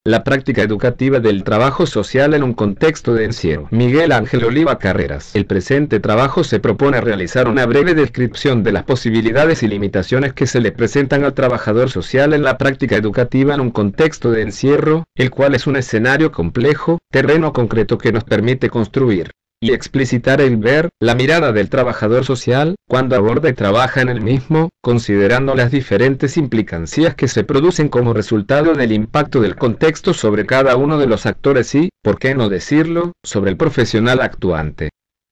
La práctica educativa del trabajo social en un contexto de encierro. Miguel Ángel Oliva Carreras. El presente trabajo se propone realizar una breve descripción de las posibilidades y limitaciones que se le presentan al trabajador social en la práctica educativa en un contexto de encierro, el cual es un escenario complejo, terreno concreto que nos permite construir y explicitar el ver, la mirada del trabajador social, cuando aborda y trabaja en el mismo, considerando las diferentes implicancias que se producen como resultado del impacto del contexto sobre cada uno de los actores y, por qué no decirlo, sobre el profesional actuante.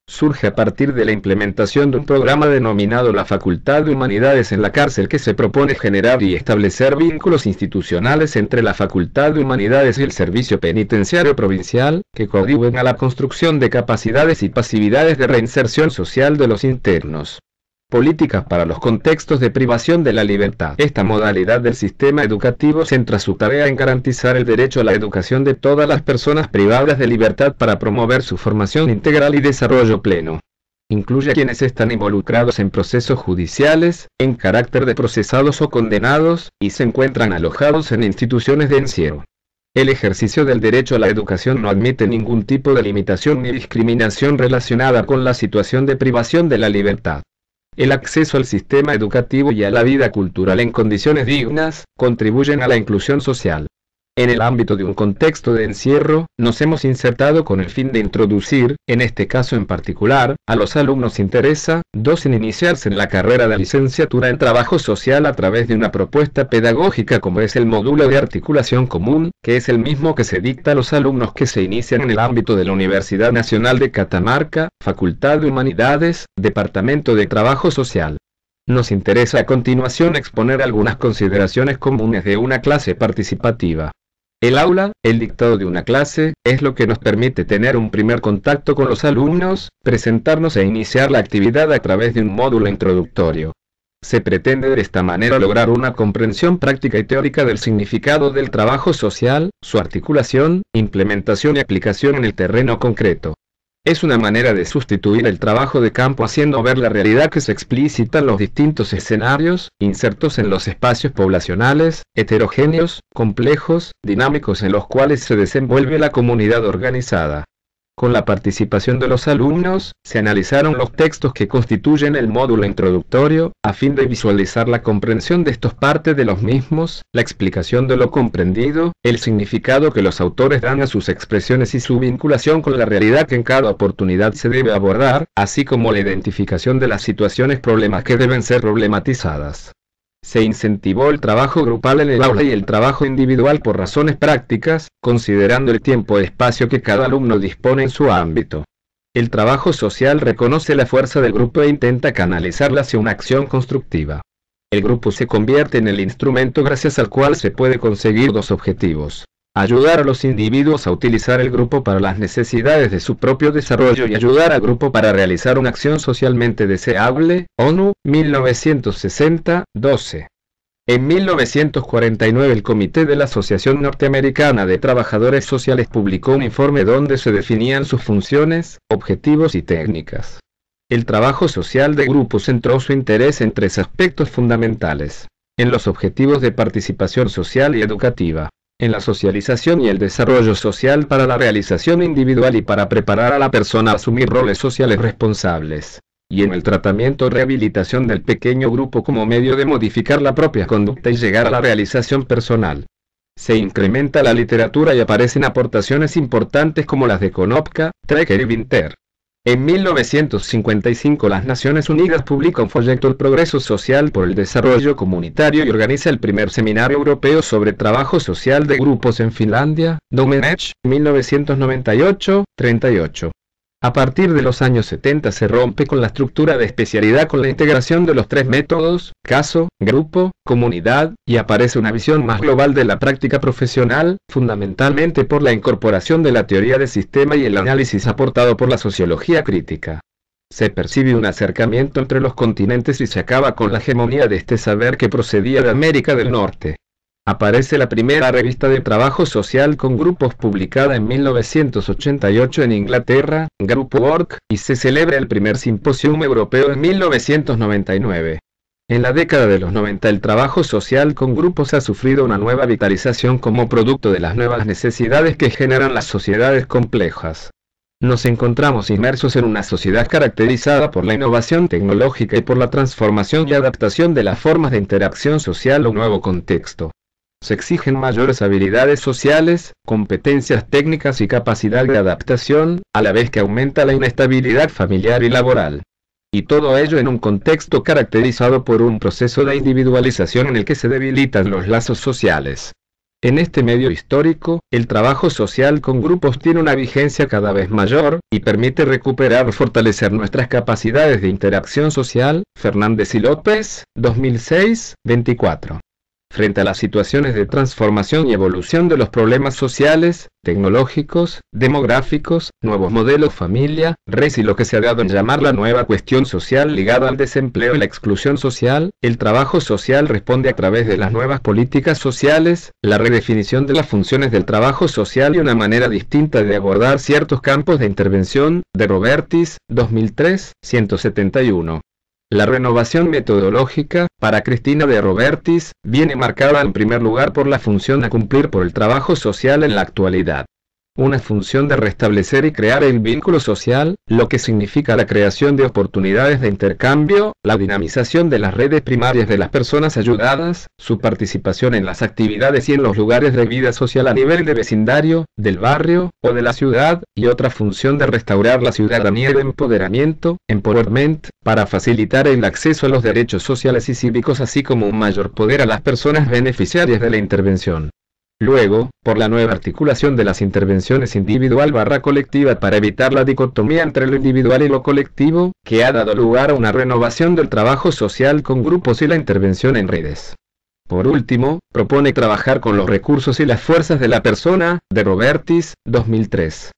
Surge a partir de la implementación de un programa denominado la Facultad de Humanidades en la Cárcel que se propone generar y establecer vínculos institucionales entre la Facultad de Humanidades y el Servicio Penitenciario Provincial, que coadyuven a la construcción de capacidades y pasividades de reinserción social de los internos. Políticas para los contextos de privación de la libertad. Esta modalidad del sistema educativo centra su tarea en garantizar el derecho a la educación de todas las personas privadas de libertad para promover su formación integral y desarrollo pleno. Incluye a quienes están involucrados en procesos judiciales, en carácter de procesados o condenados, y se encuentran alojados en instituciones de encierro. El ejercicio del derecho a la educación no admite ningún tipo de limitación ni discriminación relacionada con la situación de privación de la libertad. El acceso al sistema educativo y a la vida cultural en condiciones dignas, contribuyen a la inclusión social. En el ámbito de un contexto de encierro, nos hemos insertado con el fin de introducir, en este caso en particular, a los alumnos interesa, en iniciarse en la carrera de licenciatura en trabajo social a través de una propuesta pedagógica como es el módulo de articulación común, que es el mismo que se dicta a los alumnos que se inician en el ámbito de la Universidad Nacional de Catamarca, Facultad de Humanidades, Departamento de Trabajo Social. Nos interesa a continuación exponer algunas consideraciones comunes de una clase participativa. El aula, el dictado de una clase, es lo que nos permite tener un primer contacto con los alumnos, presentarnos e iniciar la actividad a través de un módulo introductorio. Se pretende de esta manera lograr una comprensión práctica y teórica del significado del trabajo social, su articulación, implementación y aplicación en el terreno concreto. Es una manera de sustituir el trabajo de campo haciendo ver la realidad que se explicita en los distintos escenarios, insertos en los espacios poblacionales, heterogéneos, complejos, dinámicos en los cuales se desenvuelve la comunidad organizada. Con la participación de los alumnos, se analizaron los textos que constituyen el módulo introductorio, a fin de visualizar la comprensión de estos partes de los mismos, la explicación de lo comprendido, el significado que los autores dan a sus expresiones y su vinculación con la realidad que en cada oportunidad se debe abordar, así como la identificación de las situaciones problemas que deben ser problematizadas. Se incentivó el trabajo grupal en el aula y el trabajo individual por razones prácticas, considerando el tiempo y espacio que cada alumno dispone en su ámbito. El trabajo social reconoce la fuerza del grupo e intenta canalizarla hacia una acción constructiva. El grupo se convierte en el instrumento gracias al cual se puede conseguir dos objetivos: ayudar a los individuos a utilizar el grupo para las necesidades de su propio desarrollo y ayudar al grupo para realizar una acción socialmente deseable. ONU, 1960, 12. En 1949 el Comité de la Asociación Norteamericana de Trabajadores Sociales publicó un informe donde se definían sus funciones, objetivos y técnicas. El trabajo social de grupo centró su interés en tres aspectos fundamentales: en los objetivos de participación social y educativa, en la socialización y el desarrollo social para la realización individual y para preparar a la persona a asumir roles sociales responsables, y en el tratamiento y rehabilitación del pequeño grupo como medio de modificar la propia conducta y llegar a la realización personal. Se incrementa la literatura y aparecen aportaciones importantes como las de Konopka, Trecker y Winter. En 1955 las Naciones Unidas publica un folleto El progreso social por el desarrollo comunitario y organiza el primer seminario europeo sobre trabajo social de grupos en Finlandia, Domenech, 1998, 38. A partir de los años 70 se rompe con la estructura de especialidad con la integración de los tres métodos, caso, grupo, comunidad, y aparece una visión más global de la práctica profesional, fundamentalmente por la incorporación de la teoría de sistema y el análisis aportado por la sociología crítica. Se percibe un acercamiento entre los continentes y se acaba con la hegemonía de este saber que procedía de América del Norte. Aparece la primera revista de trabajo social con grupos publicada en 1988 en Inglaterra, Group Work, y se celebra el primer simposium europeo en 1999. En la década de los 90 el trabajo social con grupos ha sufrido una nueva vitalización como producto de las nuevas necesidades que generan las sociedades complejas. Nos encontramos inmersos en una sociedad caracterizada por la innovación tecnológica y por la transformación y adaptación de las formas de interacción social a un nuevo contexto. Se exigen mayores habilidades sociales, competencias técnicas y capacidad de adaptación, a la vez que aumenta la inestabilidad familiar y laboral. Y todo ello en un contexto caracterizado por un proceso de individualización en el que se debilitan los lazos sociales. En este medio histórico, el trabajo social con grupos tiene una vigencia cada vez mayor, y permite recuperar o fortalecer nuestras capacidades de interacción social. Fernández y López, 2006, 24. Frente a las situaciones de transformación y evolución de los problemas sociales, tecnológicos, demográficos, nuevos modelos familia, res y lo que se ha dado en llamar la nueva cuestión social ligada al desempleo y la exclusión social, el trabajo social responde a través de las nuevas políticas sociales, la redefinición de las funciones del trabajo social y una manera distinta de abordar ciertos campos de intervención. De Robertis, 2003, 171. La renovación metodológica, para Cristina de Robertis, viene marcada en primer lugar por la función a cumplir por el trabajo social en la actualidad. Una función de restablecer y crear el vínculo social, lo que significa la creación de oportunidades de intercambio, la dinamización de las redes primarias de las personas ayudadas, su participación en las actividades y en los lugares de vida social a nivel de vecindario, del barrio, o de la ciudad, y otra función de restaurar la ciudadanía de empoderamiento, empowerment, para facilitar el acceso a los derechos sociales y cívicos así como un mayor poder a las personas beneficiarias de la intervención. Luego, por la nueva articulación de las intervenciones individual/colectiva para evitar la dicotomía entre lo individual y lo colectivo, que ha dado lugar a una renovación del trabajo social con grupos y la intervención en redes. Por último, propone trabajar con los recursos y las fuerzas de la persona. De Robertis, 2003.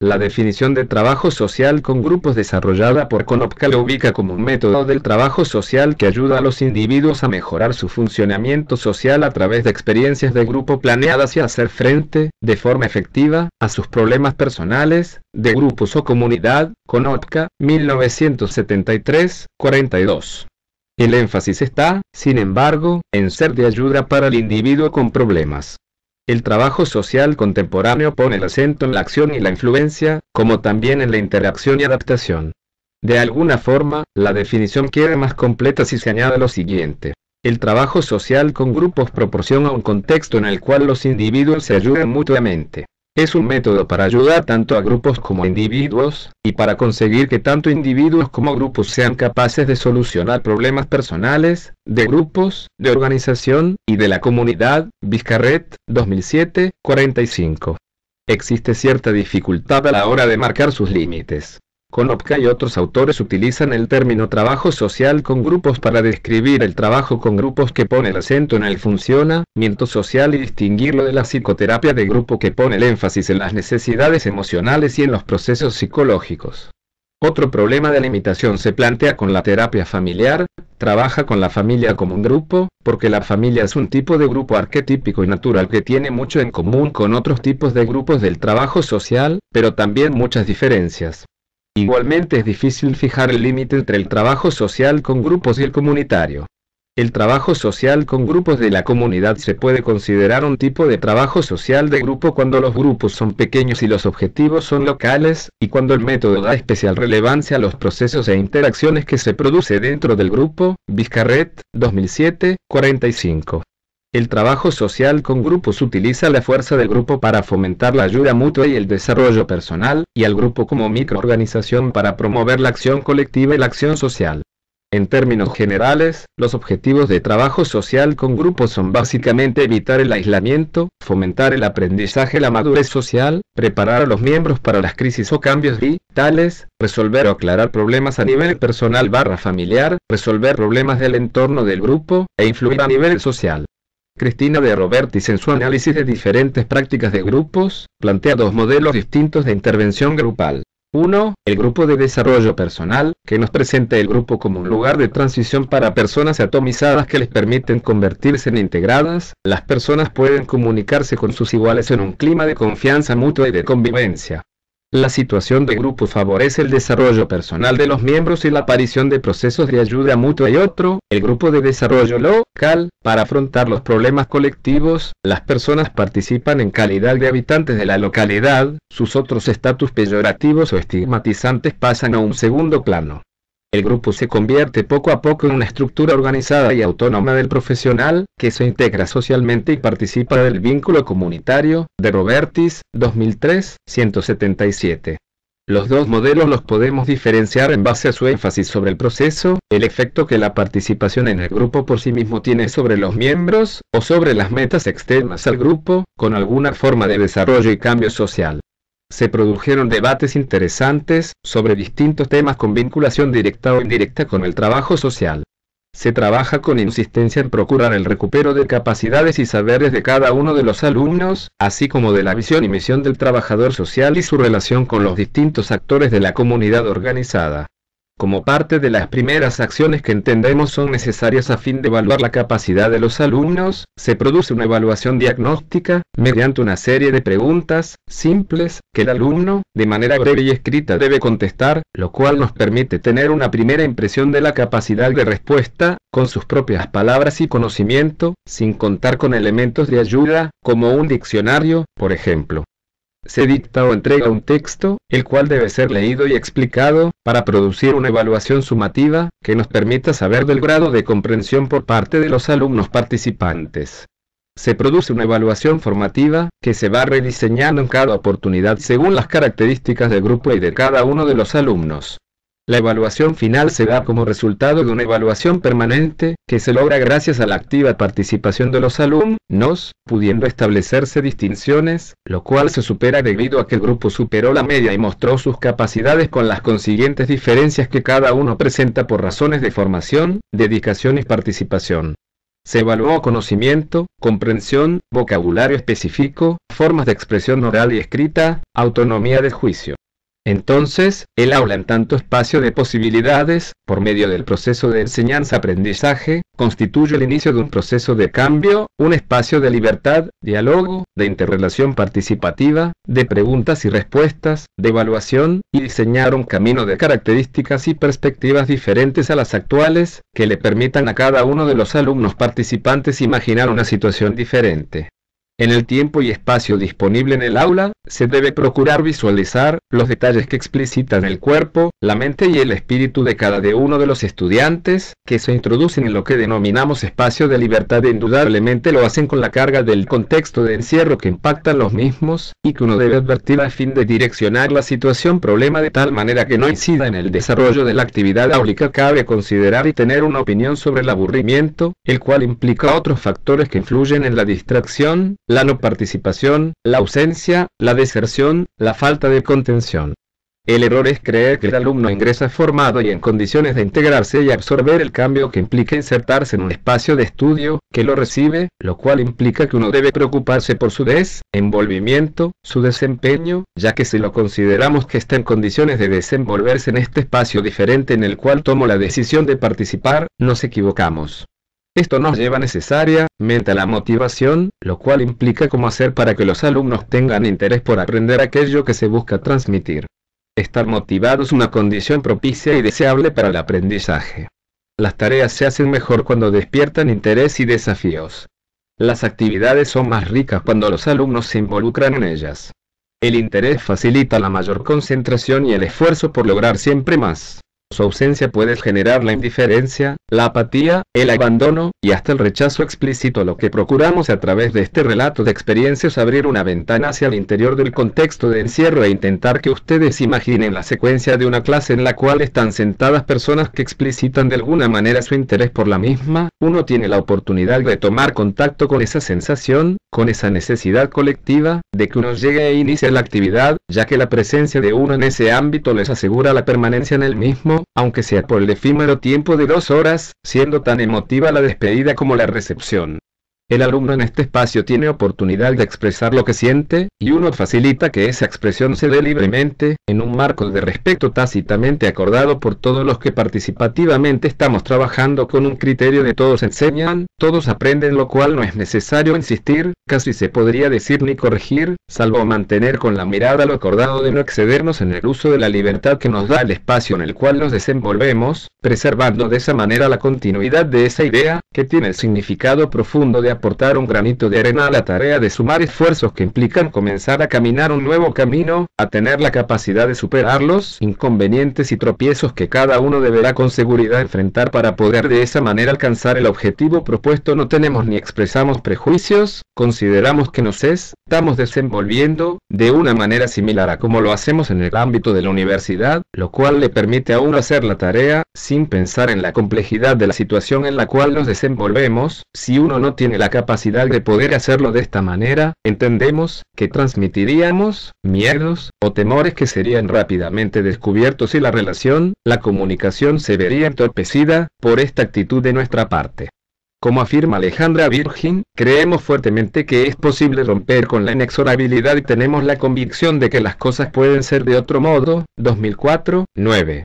La definición de trabajo social con grupos desarrollada por Konopka lo ubica como un método del trabajo social que ayuda a los individuos a mejorar su funcionamiento social a través de experiencias de grupo planeadas y a hacer frente, de forma efectiva, a sus problemas personales, de grupos o comunidad. Konopka, 1973, 42. El énfasis está, sin embargo, en ser de ayuda para el individuo con problemas. El trabajo social contemporáneo pone el acento en la acción y la influencia, como también en la interacción y adaptación. De alguna forma, la definición queda más completa si se añade lo siguiente. El trabajo social con grupos proporciona un contexto en el cual los individuos se ayudan mutuamente. Es un método para ayudar tanto a grupos como a individuos, y para conseguir que tanto individuos como grupos sean capaces de solucionar problemas personales, de grupos, de organización, y de la comunidad. Vizcarret, 2007, 45. Existe cierta dificultad a la hora de marcar sus límites. Konopka y otros autores utilizan el término trabajo social con grupos para describir el trabajo con grupos que pone el acento en el funcionamiento social y distinguirlo de la psicoterapia de grupo que pone el énfasis en las necesidades emocionales y en los procesos psicológicos. Otro problema de limitación se plantea con la terapia familiar. Trabaja con la familia como un grupo, porque la familia es un tipo de grupo arquetípico y natural que tiene mucho en común con otros tipos de grupos del trabajo social, pero también muchas diferencias. Igualmente es difícil fijar el límite entre el trabajo social con grupos y el comunitario. El trabajo social con grupos de la comunidad se puede considerar un tipo de trabajo social de grupo cuando los grupos son pequeños y los objetivos son locales, y cuando el método da especial relevancia a los procesos e interacciones que se produce dentro del grupo. Vizcarret, 2007, 45. El trabajo social con grupos utiliza la fuerza del grupo para fomentar la ayuda mutua y el desarrollo personal, y al grupo como microorganización para promover la acción colectiva y la acción social. En términos generales, los objetivos de trabajo social con grupos son básicamente evitar el aislamiento, fomentar el aprendizaje, la madurez social, preparar a los miembros para las crisis o cambios vitales, resolver o aclarar problemas a nivel personal/familiar, resolver problemas del entorno del grupo, e influir a nivel social. Cristina de Robertis en su análisis de diferentes prácticas de grupos, plantea dos modelos distintos de intervención grupal. 1. El grupo de desarrollo personal, que nos presenta el grupo como un lugar de transición para personas atomizadas que les permiten convertirse en integradas. Las personas pueden comunicarse con sus iguales en un clima de confianza mutua y de convivencia. La situación de grupo favorece el desarrollo personal de los miembros y la aparición de procesos de ayuda mutua y otro, el grupo de desarrollo local, para afrontar los problemas colectivos, las personas participan en calidad de habitantes de la localidad, sus otros estatus peyorativos o estigmatizantes pasan a un segundo plano. El grupo se convierte poco a poco en una estructura organizada y autónoma del profesional, que se integra socialmente y participa del vínculo comunitario, de Robertis, 2003, 177. Los dos modelos los podemos diferenciar en base a su énfasis sobre el proceso, el efecto que la participación en el grupo por sí mismo tiene sobre los miembros, o sobre las metas externas al grupo, con alguna forma de desarrollo y cambio social. Se produjeron debates interesantes sobre distintos temas con vinculación directa o indirecta con el trabajo social. Se trabaja con insistencia en procurar el recupero de capacidades y saberes de cada uno de los alumnos, así como de la visión y misión del trabajador social y su relación con los distintos actores de la comunidad organizada. Como parte de las primeras acciones que entendemos son necesarias a fin de evaluar la capacidad de los alumnos, se produce una evaluación diagnóstica, mediante una serie de preguntas simples, que el alumno, de manera breve y escrita debe contestar, lo cual nos permite tener una primera impresión de la capacidad de respuesta, con sus propias palabras y conocimiento, sin contar con elementos de ayuda, como un diccionario, por ejemplo. Se dicta o entrega un texto, el cual debe ser leído y explicado, para producir una evaluación sumativa, que nos permita saber del grado de comprensión por parte de los alumnos participantes. Se produce una evaluación formativa, que se va rediseñando en cada oportunidad según las características del grupo y de cada uno de los alumnos. La evaluación final se da como resultado de una evaluación permanente, que se logra gracias a la activa participación de los alumnos, pudiendo establecerse distinciones, lo cual se supera debido a que el grupo superó la media y mostró sus capacidades con las consiguientes diferencias que cada uno presenta por razones de formación, dedicación y participación. Se evaluó conocimiento, comprensión, vocabulario específico, formas de expresión oral y escrita, autonomía de juicio. Entonces, el aula en tanto espacio de posibilidades, por medio del proceso de enseñanza-aprendizaje, constituye el inicio de un proceso de cambio, un espacio de libertad, diálogo, de interrelación participativa, de preguntas y respuestas, de evaluación, y diseñar un camino de características y perspectivas diferentes a las actuales, que le permitan a cada uno de los alumnos participantes imaginar una situación diferente. En el tiempo y espacio disponible en el aula, se debe procurar visualizar los detalles que explicitan el cuerpo, la mente y el espíritu de cada uno de los estudiantes, que se introducen en lo que denominamos espacio de libertad. Indudablemente lo hacen con la carga del contexto de encierro que impactan los mismos, y que uno debe advertir a fin de direccionar la situación problema de tal manera que no incida en el desarrollo de la actividad áulica. Cabe considerar y tener una opinión sobre el aburrimiento, el cual implica otros factores que influyen en la distracción, la no participación, la ausencia, la deserción, la falta de contención. El error es creer que el alumno ingresa formado y en condiciones de integrarse y absorber el cambio que implica insertarse en un espacio de estudio, que lo recibe, lo cual implica que uno debe preocuparse por su desenvolvimiento, su desempeño, ya que si lo consideramos que está en condiciones de desenvolverse en este espacio diferente en el cual tomo la decisión de participar, nos equivocamos. Esto nos lleva necesariamente a la motivación, lo cual implica cómo hacer para que los alumnos tengan interés por aprender aquello que se busca transmitir. Estar motivado es una condición propicia y deseable para el aprendizaje. Las tareas se hacen mejor cuando despiertan interés y desafíos. Las actividades son más ricas cuando los alumnos se involucran en ellas. El interés facilita la mayor concentración y el esfuerzo por lograr siempre más. Su ausencia puede generar la indiferencia, la apatía, el abandono, y hasta el rechazo explícito. Lo que procuramos a través de este relato de experiencias abrir una ventana hacia el interior del contexto de encierro e intentar que ustedes imaginen la secuencia de una clase en la cual están sentadas personas que explicitan de alguna manera su interés por la misma. Uno tiene la oportunidad de tomar contacto con esa sensación, con esa necesidad colectiva, de que uno llegue e inicie la actividad, ya que la presencia de uno en ese ámbito les asegura la permanencia en el mismo, aunque sea por el efímero tiempo de 2 horas, siendo tan emotiva la despedida como la recepción. El alumno en este espacio tiene oportunidad de expresar lo que siente, y uno facilita que esa expresión se dé libremente, en un marco de respeto tácitamente acordado por todos los que participativamente estamos trabajando con un criterio de todos enseñan, todos aprenden, lo cual no es necesario insistir, casi se podría decir ni corregir, salvo mantener con la mirada lo acordado de no excedernos en el uso de la libertad que nos da el espacio en el cual nos desenvolvemos, preservando de esa manera la continuidad de esa idea, que tiene el significado profundo de aportar un granito de arena a la tarea de sumar esfuerzos que implican comenzar a caminar un nuevo camino, a tener la capacidad de superar los inconvenientes y tropiezos que cada uno deberá con seguridad enfrentar para poder de esa manera alcanzar el objetivo propuesto. No tenemos ni expresamos prejuicios, consideramos que nos estamos desenvolviendo de una manera similar a como lo hacemos en el ámbito de la universidad, lo cual le permite a uno hacer la tarea, sin pensar en la complejidad de la situación en la cual nos desenvolvemos. Si uno no tiene la capacidad de poder hacerlo de esta manera, entendemos que transmitiríamos miedos o temores que serían rápidamente descubiertos y la comunicación se vería entorpecida por esta actitud de nuestra parte. Como afirma Alejandra Virgin, creemos fuertemente que es posible romper con la inexorabilidad y tenemos la convicción de que las cosas pueden ser de otro modo. 2004, 9.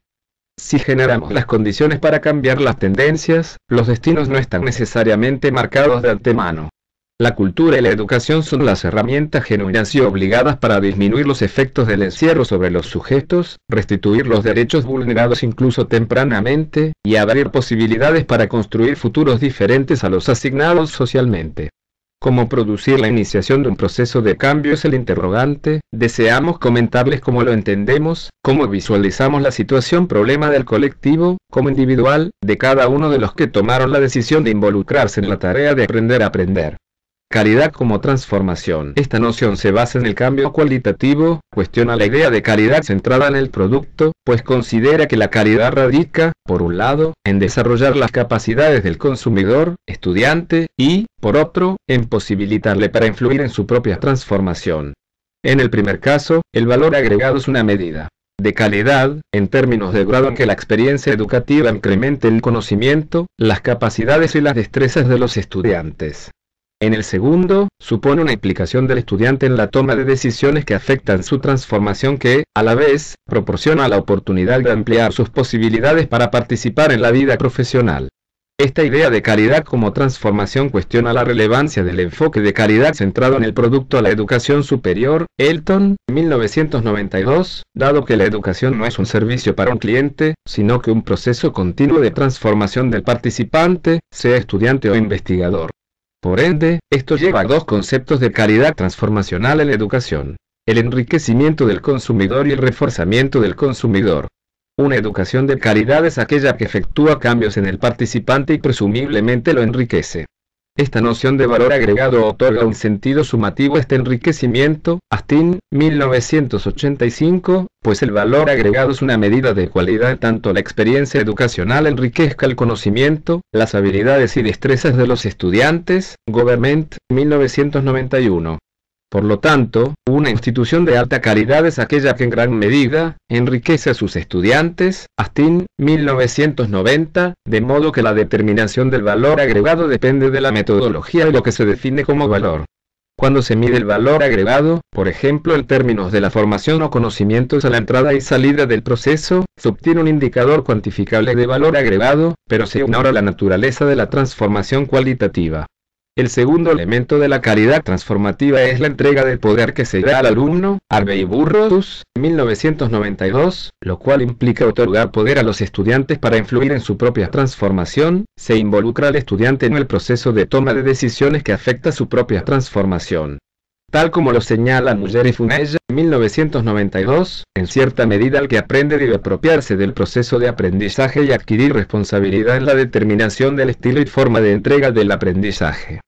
Si generamos las condiciones para cambiar las tendencias, los destinos no están necesariamente marcados de antemano. La cultura y la educación son las herramientas genuinas y obligadas para disminuir los efectos del encierro sobre los sujetos, restituir los derechos vulnerados incluso tempranamente, y abrir posibilidades para construir futuros diferentes a los asignados socialmente. ¿Cómo producir la iniciación de un proceso de cambio? Es el interrogante. Deseamos comentarles cómo lo entendemos, cómo visualizamos la situación problema del colectivo, como individual, de cada uno de los que tomaron la decisión de involucrarse en la tarea de aprender a aprender. Calidad como transformación. Esta noción se basa en el cambio cualitativo, cuestiona la idea de calidad centrada en el producto, pues considera que la calidad radica, por un lado, en desarrollar las capacidades del consumidor, estudiante, y, por otro, en posibilitarle para influir en su propia transformación. En el primer caso, el valor agregado es una medida de calidad, en términos de grado en que la experiencia educativa incremente el conocimiento, las capacidades y las destrezas de los estudiantes. En el segundo, supone una implicación del estudiante en la toma de decisiones que afectan su transformación que, a la vez, proporciona la oportunidad de ampliar sus posibilidades para participar en la vida profesional. Esta idea de calidad como transformación cuestiona la relevancia del enfoque de calidad centrado en el producto a la educación superior. Elton, 1992, dado que la educación no es un servicio para un cliente, sino que un proceso continuo de transformación del participante, sea estudiante o investigador. Por ende, esto lleva a dos conceptos de calidad transformacional en la educación: el enriquecimiento del consumidor y el reforzamiento del consumidor. Una educación de calidad es aquella que efectúa cambios en el participante y presumiblemente lo enriquece. Esta noción de valor agregado otorga un sentido sumativo a este enriquecimiento. Astin, 1985, pues el valor agregado es una medida de cualidad tanto la experiencia educacional enriquezca el conocimiento, las habilidades y destrezas de los estudiantes. Government, 1991. Por lo tanto, una institución de alta calidad es aquella que en gran medida enriquece a sus estudiantes. Astin, 1990, de modo que la determinación del valor agregado depende de la metodología de lo que se define como valor. Cuando se mide el valor agregado, por ejemplo en términos de la formación o conocimientos a la entrada y salida del proceso, se obtiene un indicador cuantificable de valor agregado, pero se ignora la naturaleza de la transformación cualitativa. El segundo elemento de la calidad transformativa es la entrega del poder que se da al alumno. Harvey Burroughs, 1992, lo cual implica otorgar poder a los estudiantes para influir en su propia transformación. Se involucra al estudiante en el proceso de toma de decisiones que afecta su propia transformación. Tal como lo señala Muller y Funella, 1992, en cierta medida el que aprende debe apropiarse del proceso de aprendizaje y adquirir responsabilidad en la determinación del estilo y forma de entrega del aprendizaje.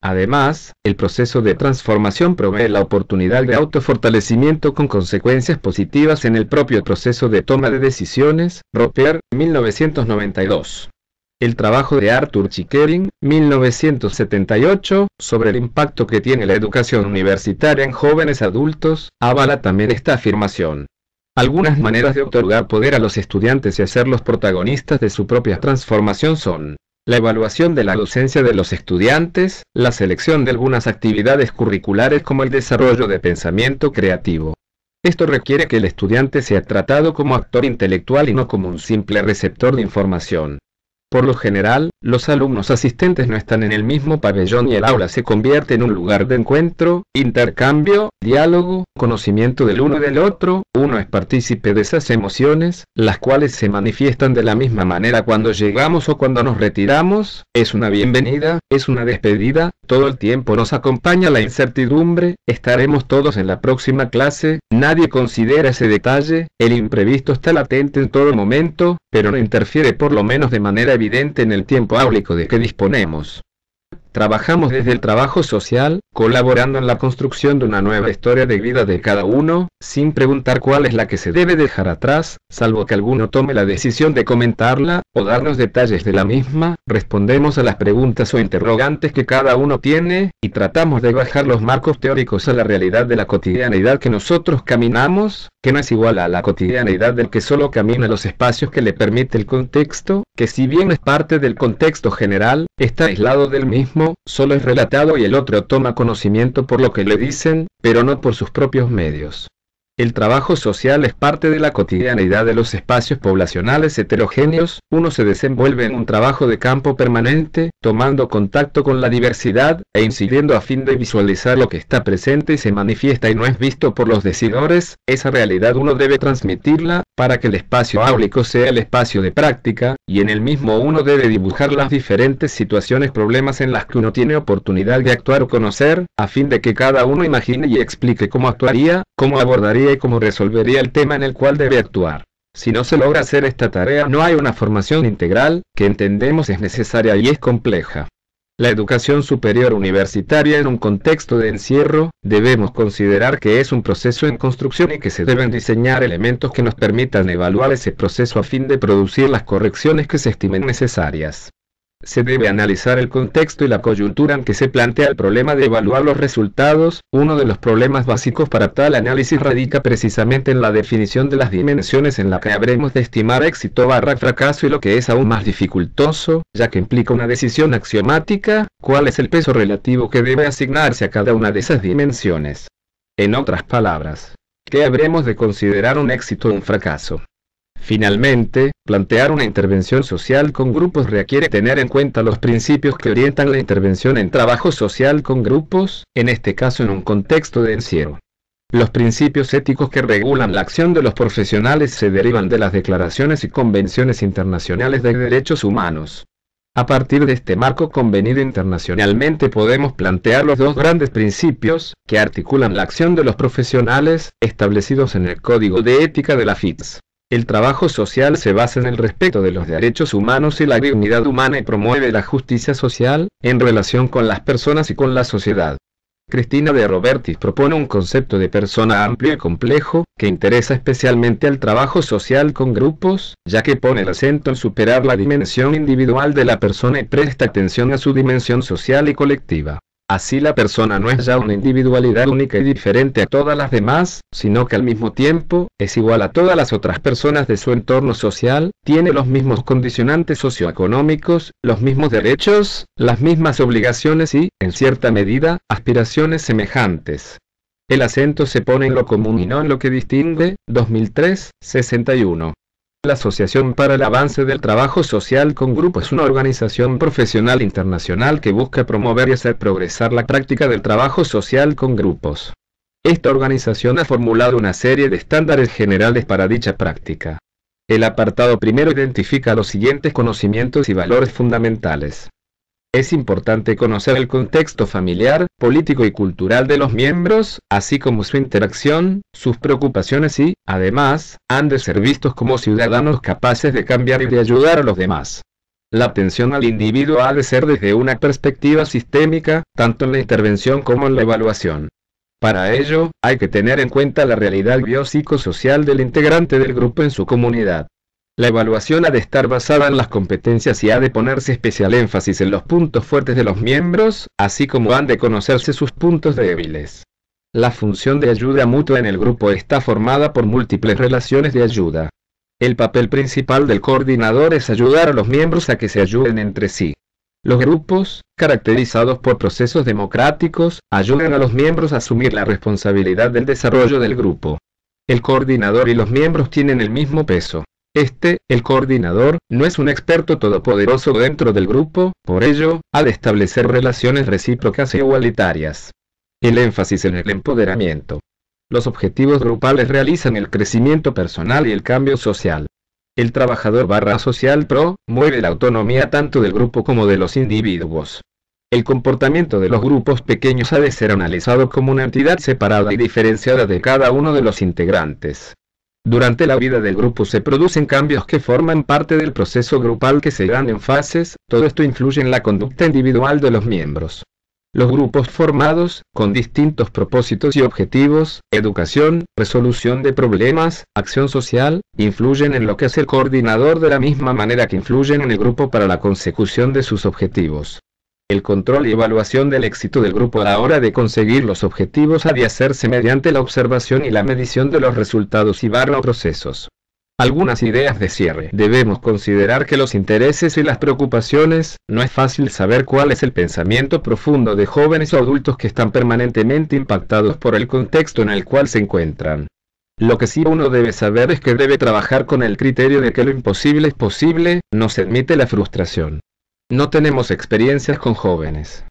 Además, el proceso de transformación provee la oportunidad de autofortalecimiento con consecuencias positivas en el propio proceso de toma de decisiones. Roper, 1992. El trabajo de Arthur Chickering, 1978, sobre el impacto que tiene la educación universitaria en jóvenes adultos, avala también esta afirmación. Algunas maneras de otorgar poder a los estudiantes y hacerlos protagonistas de su propia transformación son: La evaluación de la docencia de los estudiantes, la selección de algunas actividades curriculares como el desarrollo de pensamiento creativo. Esto requiere que el estudiante sea tratado como actor intelectual y no como un simple receptor de información. Por lo general, los alumnos asistentes no están en el mismo pabellón y el aula se convierte en un lugar de encuentro, intercambio, diálogo, conocimiento del uno y del otro. Uno es partícipe de esas emociones, las cuales se manifiestan de la misma manera cuando llegamos o cuando nos retiramos. Es una bienvenida, es una despedida, todo el tiempo nos acompaña la incertidumbre, estaremos todos en la próxima clase, nadie considera ese detalle, el imprevisto está latente en todo momento, pero no interfiere por lo menos de manera evidente en el tiempo áulico de que disponemos. Trabajamos desde el trabajo social, colaborando en la construcción de una nueva historia de vida de cada uno, sin preguntar cuál es la que se debe dejar atrás, salvo que alguno tome la decisión de comentarla, o darnos detalles de la misma. Respondemos a las preguntas o interrogantes que cada uno tiene, y tratamos de bajar los marcos teóricos a la realidad de la cotidianeidad que nosotros caminamos, que no es igual a la cotidianeidad del que solo camina los espacios que le permite el contexto, que si bien es parte del contexto general, está aislado del mismo, solo es relatado y el otro toma conocimiento por lo que le dicen, pero no por sus propios medios. El trabajo social es parte de la cotidianeidad de los espacios poblacionales heterogéneos. Uno se desenvuelve en un trabajo de campo permanente, tomando contacto con la diversidad, e incidiendo a fin de visualizar lo que está presente y se manifiesta y no es visto por los decidores. Esa realidad uno debe transmitirla, para que el espacio áulico sea el espacio de práctica, y en el mismo uno debe dibujar las diferentes situaciones, problemas en las que uno tiene oportunidad de actuar o conocer, a fin de que cada uno imagine y explique cómo actuaría, cómo abordaría y cómo resolvería el tema en el cual debe actuar. Si no se logra hacer esta tarea, no hay una formación integral, que entendemos es necesaria y es compleja. La educación superior universitaria en un contexto de encierro, debemos considerar que es un proceso en construcción y que se deben diseñar elementos que nos permitan evaluar ese proceso a fin de producir las correcciones que se estimen necesarias. Se debe analizar el contexto y la coyuntura en que se plantea el problema de evaluar los resultados. Uno de los problemas básicos para tal análisis radica precisamente en la definición de las dimensiones en la que habremos de estimar éxito / fracaso, y lo que es aún más dificultoso, ya que implica una decisión axiomática, cuál es el peso relativo que debe asignarse a cada una de esas dimensiones. En otras palabras, ¿qué habremos de considerar un éxito o un fracaso? Finalmente, plantear una intervención social con grupos requiere tener en cuenta los principios que orientan la intervención en trabajo social con grupos, en este caso en un contexto de encierro. Los principios éticos que regulan la acción de los profesionales se derivan de las declaraciones y convenciones internacionales de derechos humanos. A partir de este marco convenido internacionalmente podemos plantear los dos grandes principios, que articulan la acción de los profesionales, establecidos en el Código de Ética de la FITS. El trabajo social se basa en el respeto de los derechos humanos y la dignidad humana y promueve la justicia social, en relación con las personas y con la sociedad. Cristina de Robertis propone un concepto de persona amplio y complejo, que interesa especialmente al trabajo social con grupos, ya que pone el acento en superar la dimensión individual de la persona y presta atención a su dimensión social y colectiva. Así la persona no es ya una individualidad única y diferente a todas las demás, sino que al mismo tiempo, es igual a todas las otras personas de su entorno social, tiene los mismos condicionantes socioeconómicos, los mismos derechos, las mismas obligaciones y, en cierta medida, aspiraciones semejantes. El acento se pone en lo común y no en lo que distingue. 2003, 61. La Asociación para el Avance del Trabajo Social con Grupo es una organización profesional internacional que busca promover y hacer progresar la práctica del trabajo social con grupos. Esta organización ha formulado una serie de estándares generales para dicha práctica. El apartado primero identifica los siguientes conocimientos y valores fundamentales. Es importante conocer el contexto familiar, político y cultural de los miembros, así como su interacción, sus preocupaciones y, además, han de ser vistos como ciudadanos capaces de cambiar y de ayudar a los demás. La atención al individuo ha de ser desde una perspectiva sistémica, tanto en la intervención como en la evaluación. Para ello, hay que tener en cuenta la realidad biopsicosocial del integrante del grupo en su comunidad. La evaluación ha de estar basada en las competencias y ha de ponerse especial énfasis en los puntos fuertes de los miembros, así como han de conocerse sus puntos débiles. La función de ayuda mutua en el grupo está formada por múltiples relaciones de ayuda. El papel principal del coordinador es ayudar a los miembros a que se ayuden entre sí. Los grupos, caracterizados por procesos democráticos, ayudan a los miembros a asumir la responsabilidad del desarrollo del grupo. El coordinador y los miembros tienen el mismo peso. El coordinador, no es un experto todopoderoso dentro del grupo, por ello, ha de establecer relaciones recíprocas e igualitarias. El énfasis en el empoderamiento. Los objetivos grupales realizan el crecimiento personal y el cambio social. El trabajador social promueve la autonomía tanto del grupo como de los individuos. El comportamiento de los grupos pequeños ha de ser analizado como una entidad separada y diferenciada de cada uno de los integrantes. Durante la vida del grupo se producen cambios que forman parte del proceso grupal que se dan en fases, todo esto influye en la conducta individual de los miembros. Los grupos formados, con distintos propósitos y objetivos, educación, resolución de problemas, acción social, influyen en lo que hace el coordinador de la misma manera que influyen en el grupo para la consecución de sus objetivos. El control y evaluación del éxito del grupo a la hora de conseguir los objetivos ha de hacerse mediante la observación y la medición de los resultados y procesos. Algunas ideas de cierre. Debemos considerar que los intereses y las preocupaciones, no es fácil saber cuál es el pensamiento profundo de jóvenes o adultos que están permanentemente impactados por el contexto en el cual se encuentran. Lo que sí uno debe saber es que debe trabajar con el criterio de que lo imposible es posible, no se admite la frustración. No tenemos experiencias con jóvenes.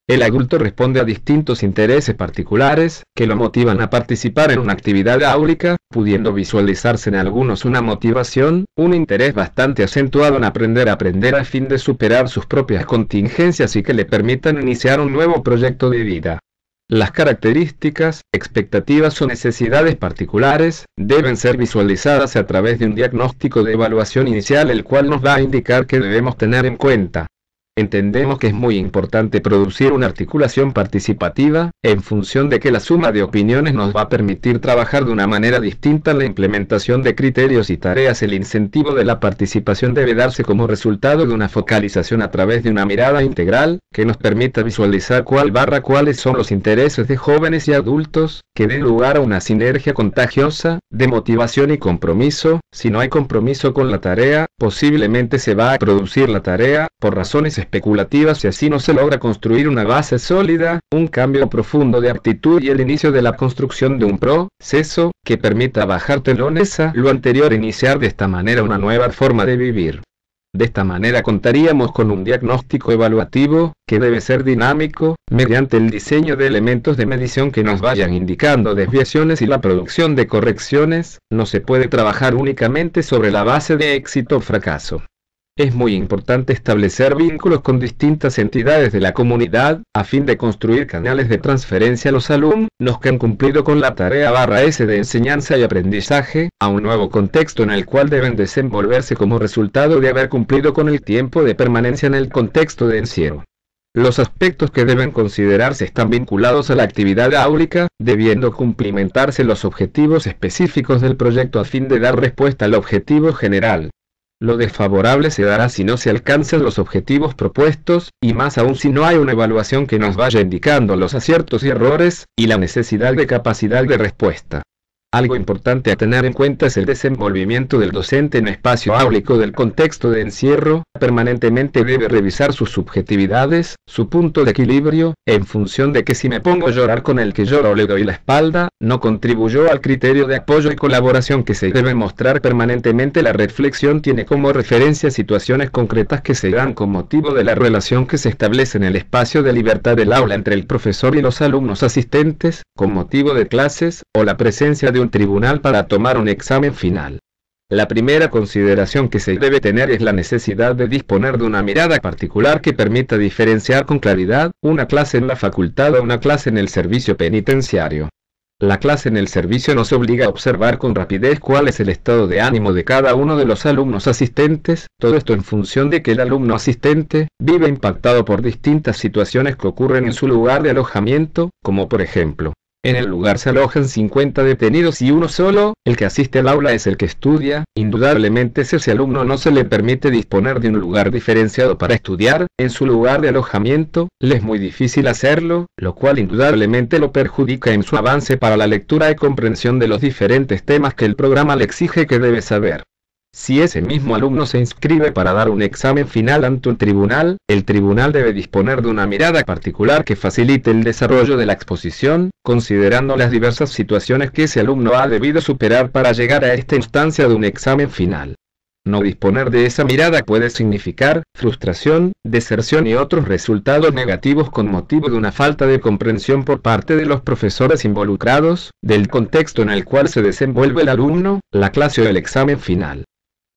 El adulto responde a distintos intereses particulares, que lo motivan a participar en una actividad áulica, pudiendo visualizarse en algunos una motivación, un interés bastante acentuado en aprender a fin de superar sus propias contingencias y que le permitan iniciar un nuevo proyecto de vida. Las características, expectativas o necesidades particulares, deben ser visualizadas a través de un diagnóstico de evaluación inicial el cual nos va a indicar qué debemos tener en cuenta. Entendemos que es muy importante producir una articulación participativa, en función de que la suma de opiniones nos va a permitir trabajar de una manera distinta en la implementación de criterios y tareas. El incentivo de la participación debe darse como resultado de una focalización a través de una mirada integral, que nos permita visualizar cuáles son los intereses de jóvenes y adultos, que den lugar a una sinergia contagiosa, de motivación y compromiso. Si no hay compromiso con la tarea, posiblemente se va a producir la tarea, por razones especulativas y así no se logra construir una base sólida, un cambio profundo de actitud y el inicio de la construcción de un proceso, que permita bajar telones a lo anterior e iniciar de esta manera una nueva forma de vivir. De esta manera contaríamos con un diagnóstico evaluativo, que debe ser dinámico, mediante el diseño de elementos de medición que nos vayan indicando desviaciones y la producción de correcciones. No se puede trabajar únicamente sobre la base de éxito o fracaso. Es muy importante establecer vínculos con distintas entidades de la comunidad, a fin de construir canales de transferencia a los alumnos que han cumplido con la tarea /S de enseñanza y aprendizaje, a un nuevo contexto en el cual deben desenvolverse como resultado de haber cumplido con el tiempo de permanencia en el contexto de encierro. Los aspectos que deben considerarse están vinculados a la actividad áulica, debiendo cumplimentarse los objetivos específicos del proyecto a fin de dar respuesta al objetivo general. Lo desfavorable se dará si no se alcanzan los objetivos propuestos, y más aún si no hay una evaluación que nos vaya indicando los aciertos y errores, y la necesidad de capacidad de respuesta. Algo importante a tener en cuenta es el desenvolvimiento del docente en espacio áulico del contexto de encierro. Permanentemente debe revisar sus subjetividades, su punto de equilibrio, en función de que si me pongo a llorar con el que lloro o le doy la espalda, no contribuyó al criterio de apoyo y colaboración que se debe mostrar permanentemente. La reflexión tiene como referencia situaciones concretas que se dan con motivo de la relación que se establece en el espacio de libertad del aula entre el profesor y los alumnos asistentes, con motivo de clases, o la presencia de un tribunal para tomar un examen final. La primera consideración que se debe tener es la necesidad de disponer de una mirada particular que permita diferenciar con claridad una clase en la facultad o una clase en el servicio penitenciario. La clase en el servicio nos obliga a observar con rapidez cuál es el estado de ánimo de cada uno de los alumnos asistentes, todo esto en función de que el alumno asistente vive impactado por distintas situaciones que ocurren en su lugar de alojamiento, como por ejemplo, en el lugar se alojan 50 detenidos y uno solo, el que asiste al aula es el que estudia. Indudablemente si ese alumno no se le permite disponer de un lugar diferenciado para estudiar, en su lugar de alojamiento, le es muy difícil hacerlo, lo cual indudablemente lo perjudica en su avance para la lectura y comprensión de los diferentes temas que el programa le exige que debe saber. Si ese mismo alumno se inscribe para dar un examen final ante un tribunal, el tribunal debe disponer de una mirada particular que facilite el desarrollo de la exposición, considerando las diversas situaciones que ese alumno ha debido superar para llegar a esta instancia de un examen final. No disponer de esa mirada puede significar frustración, deserción y otros resultados negativos con motivo de una falta de comprensión por parte de los profesores involucrados, del contexto en el cual se desenvuelve el alumno, la clase o el examen final.